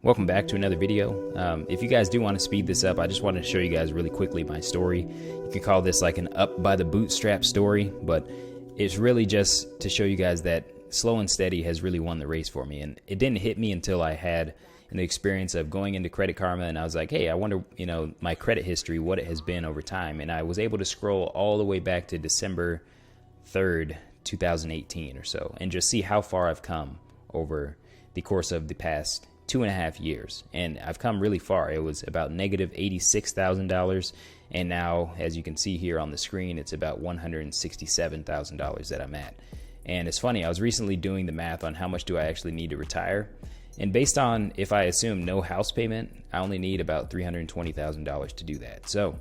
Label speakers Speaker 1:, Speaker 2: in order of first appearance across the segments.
Speaker 1: Welcome back to another video. If you guys do want to speed this up, I just wanted to show you guys really quickly my story. You could call this like an up by the bootstrap story, but it's really just to show you guys that slow and steady has really won the race for me. And it didn't hit me until I had the experience of going into Credit Karma, and I was like, hey, I wonder, my credit history, what it has been over time. And I was able to scroll all the way back to December 3rd, 2018 or so, and just see how far I've come over the course of the past 2.5 years. And I've come really far. It was about negative $86,000, and now, as you can see here on the screen, it's about $167,000 that I'm at. And it's funny, I was recently doing the math on how much do I actually need to retire, and based on if I assume no house payment, I only need about $320,000 to do that. So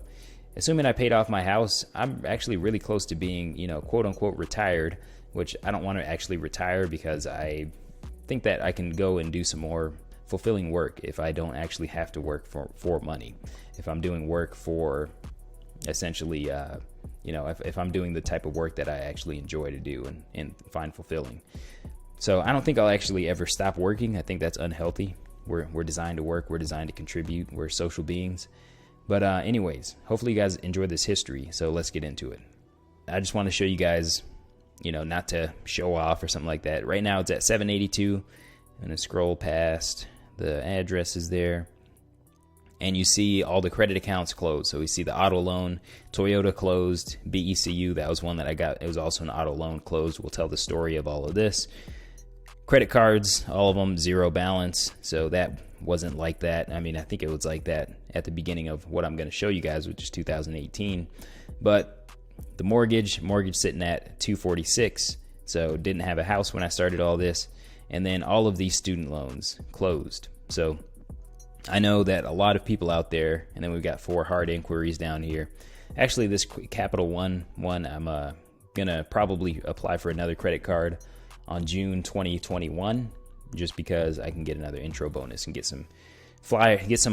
Speaker 1: assuming I paid off my house, I'm actually really close to being, quote unquote retired, which I don't want to actually retire because I think that I can go and do some more fulfilling work if I don't actually have to work for money. If I'm doing work for essentially, if I'm doing the type of work that I actually enjoy to do and find fulfilling. So I don't think I'll actually ever stop working. I think that's unhealthy. We're designed to work. We're designed to contribute. We're social beings. But anyways, hopefully you guys enjoy this history. So let's get into it. I just want to show you guys, not to show off or something like that. Right now it's at 782. I'm going to scroll past the addresses there. And you see all the credit accounts closed. So we see the auto loan, Toyota closed, BECU, that was one that I got. It was also an auto loan closed. We'll tell the story of all of this. Credit cards, all of them zero balance. So that wasn't like that. I mean, I think it was like that at the beginning of what I'm going to show you guys, which is 2018. But the mortgage sitting at 246. So didn't have a house when I started all this. And then all of these student loans closed. So I know that a lot of people out there, and then we've got 4 hard inquiries down here. Actually, this Capital One, I'm gonna probably apply for another credit card on June 2021, just because I can get another intro bonus and get some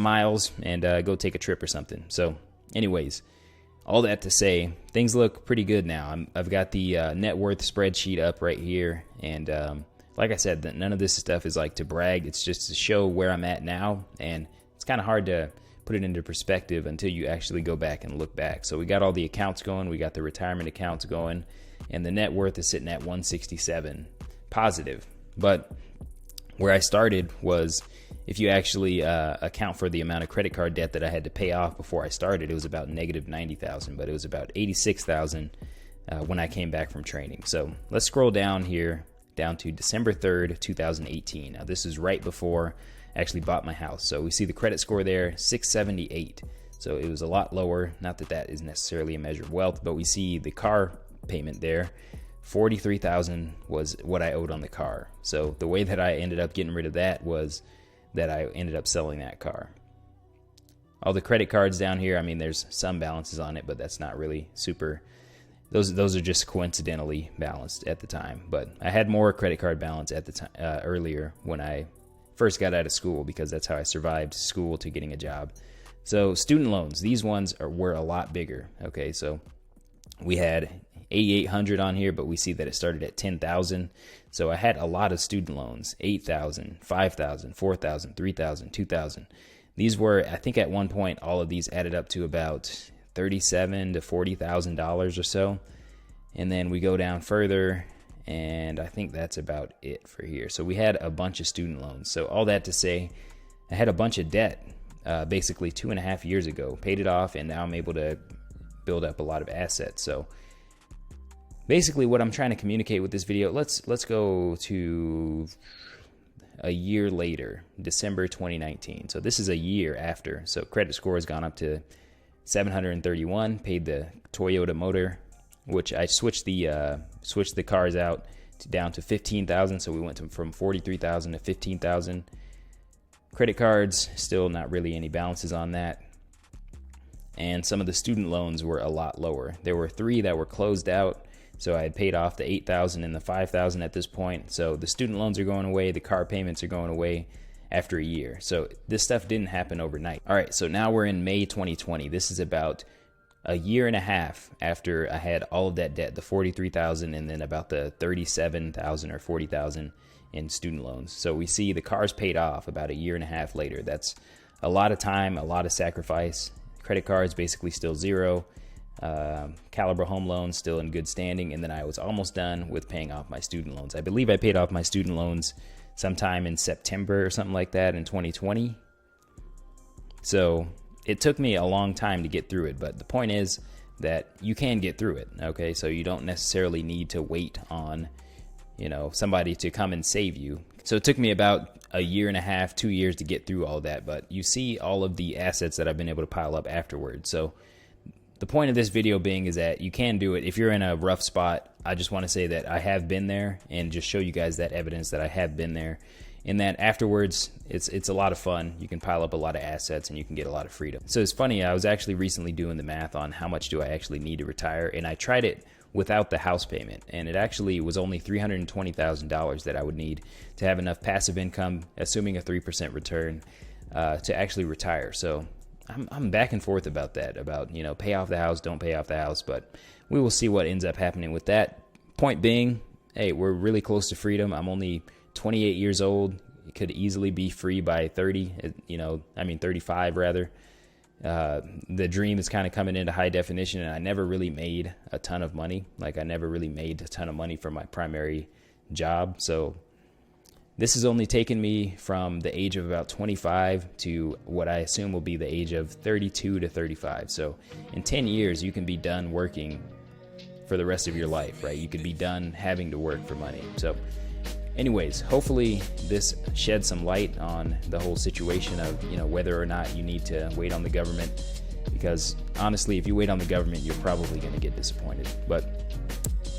Speaker 1: miles and go take a trip or something. So anyways, all that to say, things look pretty good now. I've got the net worth spreadsheet up right here, and like I said, none of this stuff is like to brag. It's just to show where I'm at now, and it's kind of hard to put it into perspective until you actually go back and look back. So we got all the accounts going. We got the retirement accounts going, and the net worth is sitting at 167 positive. But where I started was, if you actually account for the amount of credit card debt that I had to pay off before I started, it was about negative 90,000, but it was about 86,000 when I came back from training. So let's scroll down here, down to December 3rd, 2018. Now this is right before I actually bought my house. So we see the credit score there, 678. So it was a lot lower. Not that that is necessarily a measure of wealth, but we see the car payment there. 43,000 was what I owed on the car. So the way that I ended up getting rid of that was that I ended up selling that car. All the credit cards down here, I mean, there's some balances on it, but that's not really super. Those are just coincidentally balanced at the time. But I had more credit card balance at the time earlier when I first got out of school, because that's how I survived school to getting a job. So student loans, these ones were a lot bigger. Okay, so we had 8,800 on here, but we see that it started at 10,000. So I had a lot of student loans, 8,000, 5,000, 4,000, 3,000, 2,000. These were, I think at one point, all of these added up to about $37,000 to $40,000 or so. And then we go down further, and I think that's about it for here. So we had a bunch of student loans. So all that to say, I had a bunch of debt basically 2.5 years ago, paid it off, and now I'm able to build up a lot of assets. So basically what I'm trying to communicate with this video, let's go to a year later, December 2019. So this is a year after. So credit score has gone up to 731, paid the Toyota motor, which I switched the cars out down to 15,000. So we went from 43,000 to 15,000. Credit cards, still not really any balances on that. And some of the student loans were a lot lower. There were 3 that were closed out. So I had paid off the 8,000 and the 5,000 at this point. So the student loans are going away. The car payments are going away after a year. So this stuff didn't happen overnight. All right, so now we're in May 2020. This is about a year and a half after I had all of that debt, the 43,000 and then about the 37,000 or 40,000 in student loans. So we see the car's paid off about a year and a half later. That's a lot of time, a lot of sacrifice. Credit cards basically still zero. Caliber home loans still in good standing, and then I was almost done with paying off my student loans. I believe I paid off my student loans sometime in September or something like that in 2020. So it took me a long time to get through it, but the point is that you can get through it, okay? So you don't necessarily need to wait on, somebody to come and save you. So it took me about a year and a half, 2 years to get through all that, but you see all of the assets that I've been able to pile up afterwards. So the point of this video being is that you can do it. If you're in a rough spot, I just want to say that I have been there and just show you guys that evidence that I have been there. And that afterwards, it's a lot of fun. You can pile up a lot of assets and you can get a lot of freedom. So it's funny, I was actually recently doing the math on how much do I actually need to retire, and I tried it without the house payment, and it actually was only $320,000 that I would need to have enough passive income, assuming a 3% return, to actually retire. So I'm back and forth about that, about, pay off the house, don't pay off the house, but we will see what ends up happening with that. Point being, hey, we're really close to freedom. I'm only 28 years old. It could easily be free by 35 rather. The dream is kind of coming into high definition, and I never really made a ton of money. Like, I never really made a ton of money from my primary job. So this has only taken me from the age of about 25 to what I assume will be the age of 32 to 35. So in 10 years, you can be done working for the rest of your life, right? You could be done having to work for money. So anyways, hopefully this sheds some light on the whole situation of, whether or not you need to wait on the government, because honestly, if you wait on the government, you're probably going to get disappointed. But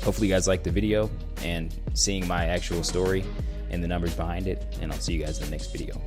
Speaker 1: hopefully you guys liked the video and seeing my actual story and the numbers behind it, and I'll see you guys in the next video.